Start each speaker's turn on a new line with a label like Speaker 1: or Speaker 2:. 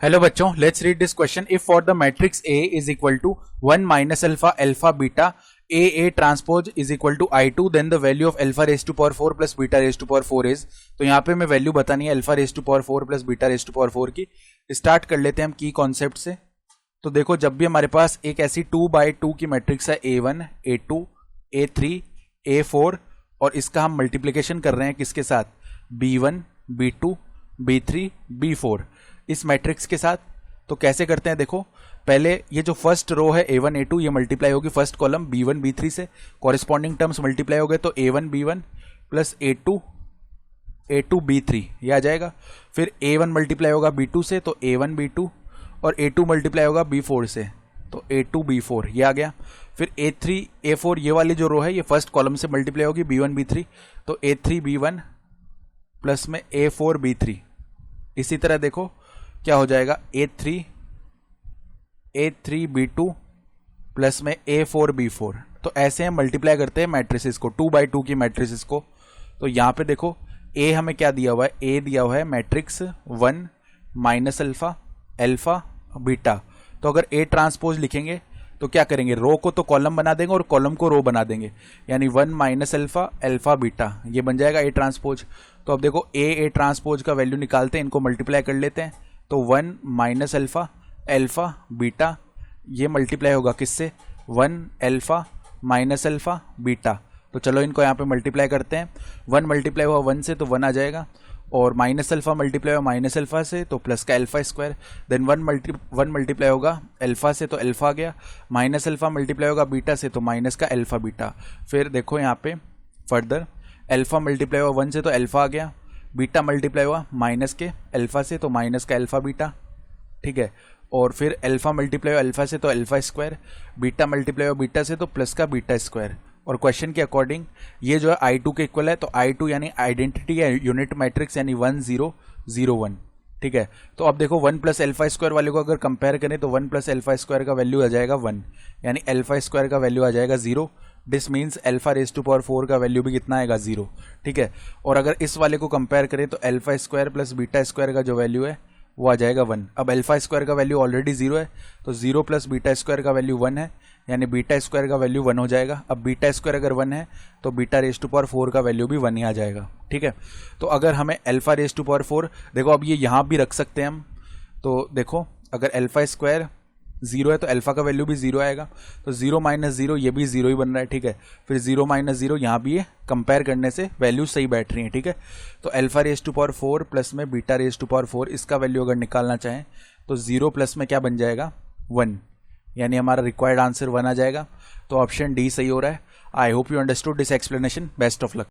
Speaker 1: Hello बच्चों, let's read this question. If for the matrix A is equal to 1 minus alpha alpha beta A transpose is equal to I2, then the value of alpha raise to power 4 plus beta raise to power 4 is. तो यहाँ पे मैं value बतानी है alpha raise to power 4 plus beta raise to power 4 की. Start कर लेते हैं हम की कॉन्सेप्ट से. तो देखो, जब भी हमारे पास एक ऐसी 2x2 की मैट्रिक्स है A1 A2 A3 A4 और इसका हम मल्टीप्लीकेशन कर रहे हैं किसके साथ, B1 B2 B3 B4 इस मैट्रिक्स के साथ. तो कैसे करते हैं, देखो पहले ये जो फर्स्ट रो है A1 A2 ये मल्टीप्लाई होगी फर्स्ट कॉलम B1 B3 से, कॉरेस्पॉन्डिंग टर्म्स मल्टीप्लाई हो गए तो A1 B1 plus A2 B3 ये आ जाएगा. फिर A1 मल्टीप्लाई होगा B2 से तो A1 B2 और A2 मल्टीप्लाई होगा B4 से तो A2 B4 ये आ गया. फिर A3 A4 ये वाली जो रो है ये फर्स्ट कॉलम से मल्टीप्लाई होगी B1 B3 तो A3 B1 प्लस में A4 B3. इसी तरह देखो क्या हो जाएगा, A3 B2 प्लस में A4 B4. तो ऐसे हम मल्टीप्लाई करते हैं मैट्रिसेस को, 2x2 की मैट्रिसेस को. तो यहाँ पे देखो A हमें क्या दिया हुआ है, A दिया हुआ है matrix 1 minus alpha alpha beta. तो अगर A ट्रांसपोज लिखेंगे तो क्या करेंगे, रो को तो कॉलम बना देंगे और कॉलम को रो बना देंगे, यानी 1 माइनस अल्फा अल्फा बीटा ये बन जाएगा A ट्रांसपोज. तो अब देखो A ट्रांसपोज का वैल्यू निकालते हैं, इनको मल्टीप्लाई कर लेते हैं. तो 1 माइनस अल्फा अल्फा बीटा ये मल्टीप्लाई होगा किससे, 1 अल्फा माइनस अल्फा बीटा. तो चलो इनको यहाँ पे मल्टीप्लाई करते हैं. 1 मल्टीप्लाई हुआ 1 से तो 1 आ जाएगा, और माइनस अल्फा मल्टीप्लाई हुआ माइनस अल्फा से तो प्लस का अल्फा स्क्वायर. देन 1 मल्टीप्लाई होगा अल्फा से तो अल्फा आ गया, माइनस अल्फा मल्टीप्लाई होगा बीटा से तो माइनस का अल्फा बीटा. फिर देखो यहाँ पे फर्दर अल्फा मल्टीप्लाई हुआ 1 से तो अल्फा आ गया, बीटा मल्टीप्लाई हुआ माइनस के अल्फा से तो माइनस का अल्फा बीटा, ठीक है. और फिर अल्फा मल्टीप्लाई हुआ अल्फा से तो अल्फा स्क्वायर, बीटा मल्टीप्लाई हुआ बीटा से तो प्लस का बीटा स्क्वायर. और क्वेश्चन के अकॉर्डिंग ये जो है I2 के इक्वल है, तो I2 यानी आइडेंटिटी है यूनिट मैट्रिक्स यानी 1 0 0 1, ठीक है. तो अब देखो 1 प्लस अल्फा स्क्वायर वाले को अगर कंपेयर करें तो 1 प्लस अल्फा स्क्वायर का वैल्यू आ जाएगा 1, यानी अल्फा स्क्वायर का वैल्यू आ जाएगा 0. This means alpha raise to power 4 का वैल्यू भी कितना आएगा, 0, ठीक है. और अगर इस वाले को कंपेयर करें तो alpha square plus beta square का जो वैल्यू है वो आ जाएगा 1. अब अल्फा स्क्वायर का वैल्यू ऑलरेडी 0 है तो 0 प्लस बीटा स्क्वायर का वैल्यू 1 है, यानी बीटा स्क्वायर का वैल्यू 1 हो जाएगा. अब बीटा स्क्वायर अगर 1 है तो बीटा रेज टू पावर 4 का वैल्यू भी 1 ही आ जाएगा, ठीक है. तो अगर हमें अल्फा रेज टू पावर 4, देखो अब ये यहाँ भी रख सकते हैं हम. तो देखो अगर अल्फा स्क्वायर 0 है तो अल्फा का वैल्यू भी 0 आएगा, तो 0 माइनस 0 ये भी 0 ही बन रहा है, ठीक है. फिर 0 माइनस 0 यहाँ भी ये कंपेयर करने से वैल्यू सही बैठ रही है, ठीक है. तो alpha raise to power 4 plus में बीटा रेज टू पावर 4 इसका वैल्यू अगर निकालना चाहें तो 0 प्लस में क्या बन जाएगा 1, यानी हमारा रिक्वायर्ड आंसर 1 आ जाएगा. तो ऑप्शन डी सही हो रहा है. I hope you understood this explanation. Best of luck.